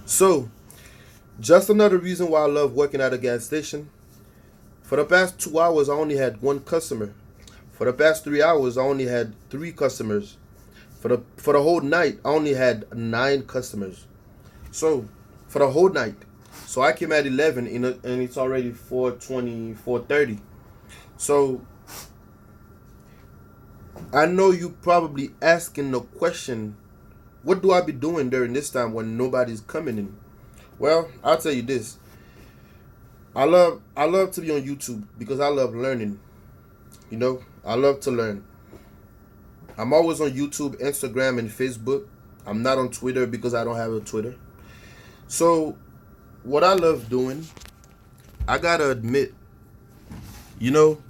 So, just another reason why I love working at a gas station. For the past 2 hours, I only had one customer. For the past 3 hours, I only had three customers. For the whole night, I only had nine customers. So, for the whole night. So I came at 11 and it's already 4:20, 4:30. So I know you probably asking the question, what do I be doing during this time when nobody's coming in? Well, I'll tell you this. I love to be on YouTube because I love learning. I love to learn. I'm always on YouTube, Instagram, and Facebook. I'm not on Twitter because I don't have a Twitter. So what I love doing, I gotta admit, you know,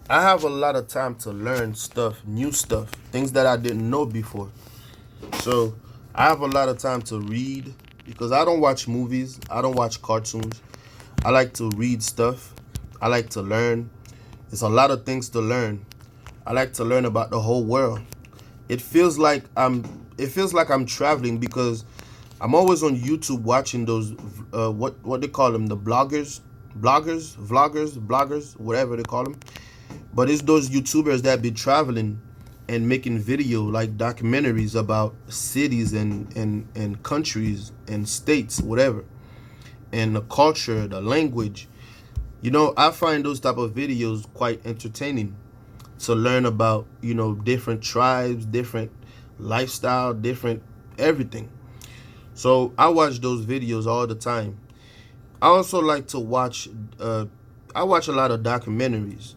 I have a lot of time to learn stuff, new stuff, things that I didn't know before. So I have a lot of time to read because I don't watch movies, I don't watch cartoons. I like to read stuff. I like to learn. It's a lot of things to learn. I like to learn about the whole world. It feels like I'm traveling because I'm always on YouTube watching those what they call them, the vloggers, whatever they call them. But it's those YouTubers that be traveling and making video like documentaries about cities and countries and states, whatever, and the culture, the language. I find those type of videos quite entertaining to learn about, different tribes, different lifestyle, different everything. So I watch those videos all the time. I also like to watch. I watch a lot of documentaries.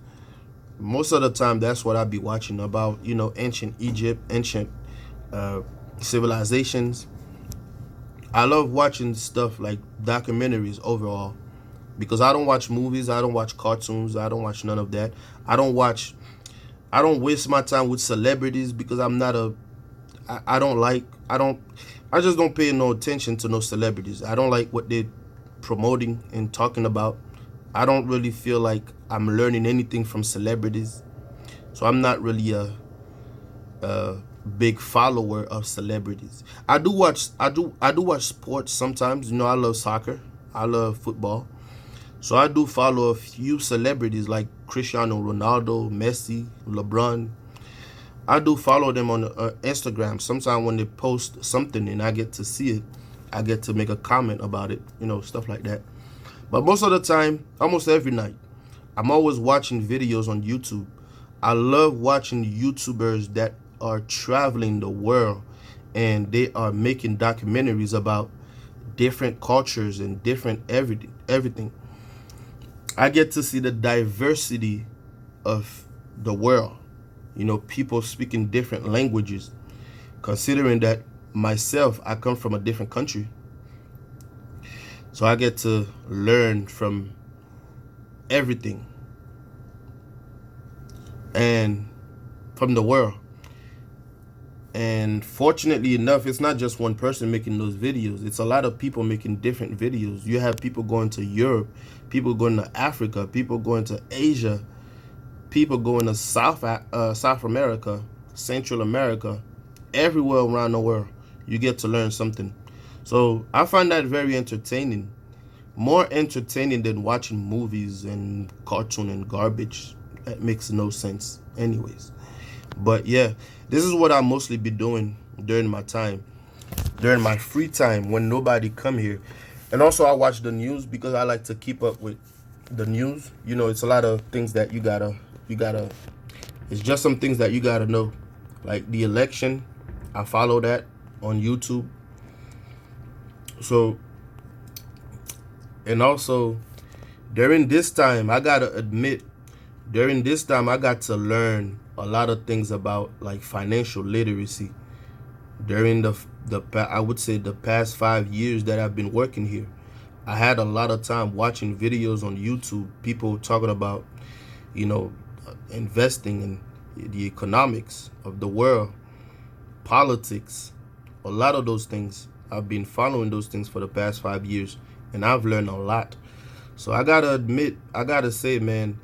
Most of the time, that's what I be watching about. Ancient Egypt, ancient uh, civilizations. I love watching stuff like documentaries overall because I don't watch movies. I don't watch cartoons. I don't watch none of that. I don't watch. I don't waste my time with celebrities because I'm not a. I don't like. I don't. I just don't pay no attention to no celebrities. I don't like what they're promoting and talking about. I don't really feel like I'm learning anything from celebrities. So I'm not really a big follower of celebrities. I do watch sports sometimes. I love soccer. I love football. So I do follow a few celebrities like Cristiano Ronaldo, Messi, LeBron. I do follow them on Instagram. Sometimes when they post something and I get to see it, I get to make a comment about it, stuff like that. But most of the time, almost every night, I'm always watching videos on YouTube. I love watching YouTubers that are traveling the world and they are making documentaries about different cultures and different everything. I get to see the diversity of the world. People speaking different languages. Considering that myself, I come from a different country. So I get to learn from everything and from the world. And fortunately enough, it's not just one person making those videos. It's a lot of people making different videos. You have people going to Europe, people going to Africa, people going to Asia, people going to South America, Central America, everywhere around the world. You get to learn something. So I find that very entertaining. More entertaining than watching movies and cartoon and garbage. That makes no sense anyways. But yeah, this is what I mostly be doing during my time, during my free time when nobody come here. And also I watch the news because I like to keep up with the news. It's a lot of things that you gotta, it's just some things that you gotta know. Like the election, I follow that on YouTube. So, and also during this time, I gotta admit, during this time I got to learn a lot of things about like financial literacy. During I would say the past 5 years that I've been working here, I had a lot of time watching videos on YouTube, people talking about, investing in the economics of the world, politics, a lot of those things. I've been following those things for the past 5 years, and I've learned a lot. So I gotta admit, I gotta say, man,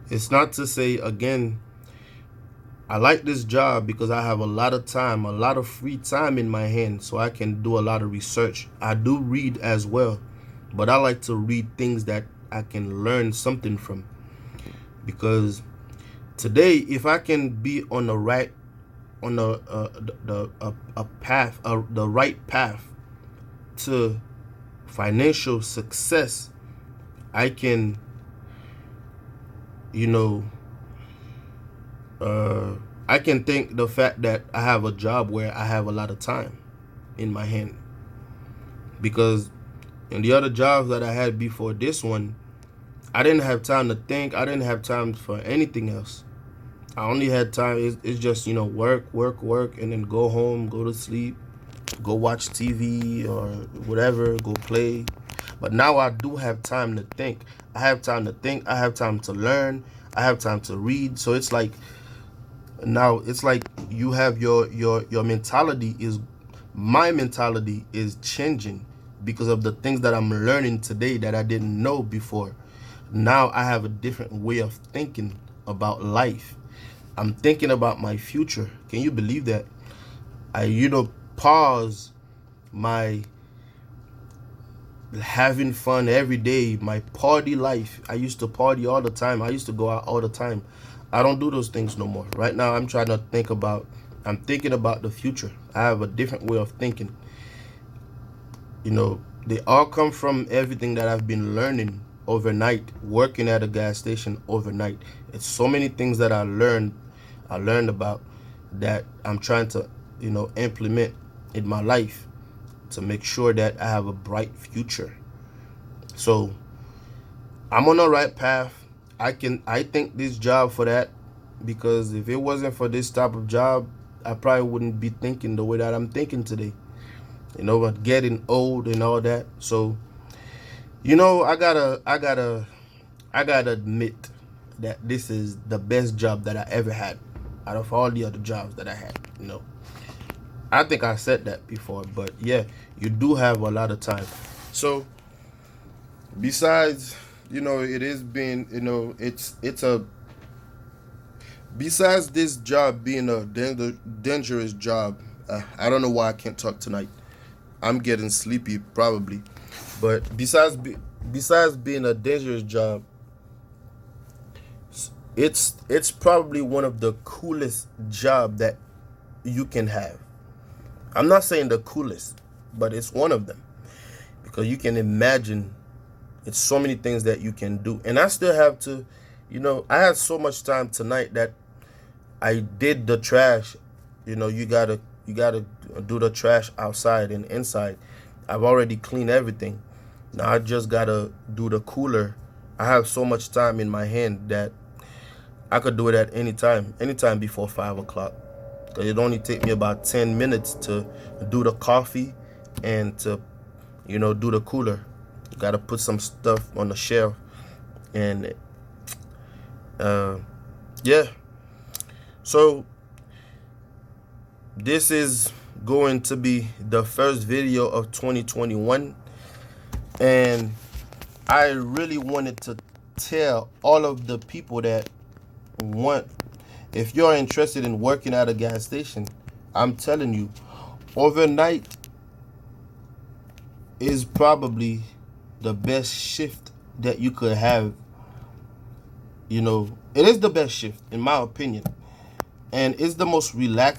it's not to say again, I like this job because I have a lot of time, a lot of free time in my hand, so I can do a lot of research. I do read as well, but I like to read things that I can learn something from. Because today, if I can be on the right, on a path, the right path to financial success, I can, you know, I can thank the fact that I have a job where I have a lot of time in my hand. Because in the other jobs that I had before this one, I didn't have time to think. I didn't have time for anything else. I only had time. It's just, work, work, work, and then go home, go to sleep, go watch TV or whatever, go play. But now I do have time to think. I have time to think. I have time to learn. I have time to read. So it's like, now it's like you have your mentality is, my mentality is changing because of the things that I'm learning today that I didn't know before. Now I have a different way of thinking about life. I'm thinking about my future. Can you believe that? I pause my having fun every day, my party life. I used to party all the time. I used to go out all the time. I don't do those things no more. Right now, I'm thinking about the future. I have a different way of thinking. They all come from everything that I've been learning overnight, working at a gas station overnight. It's so many things that I learned about that I'm trying to, implement in my life to make sure that I have a bright future. So I'm on the right path. I thank this job for that, because if it wasn't for this type of job, I probably wouldn't be thinking the way that I'm thinking today. But getting old and all that. So, I gotta admit that this is the best job that I ever had out of all the other jobs that I had. I think I said that before, but yeah, you do have a lot of time. So besides, it is being, it's a, besides this job being a dangerous job, I don't know why I can't talk tonight. I'm getting sleepy probably, but besides being a dangerous job, it's probably one of the coolest job that you can have. I'm not saying the coolest, but it's one of them, because you can imagine it's so many things that you can do. And I still have to, I had so much time tonight that I did the trash. You gotta do the trash outside and inside. I've already cleaned everything. Now I just gotta do the cooler. I have so much time in my hand that I could do it at anytime before 5 o'clock. Because it only take me about 10 minutes to do the coffee and to, do the cooler. You got to put some stuff on the shelf. And, yeah. So, this is going to be the first video of 2021. And I really wanted to tell all of the people that if you're interested in working at a gas station, I'm telling you, overnight is probably the best shift that you could have. It is the best shift in my opinion, and it's the most relaxed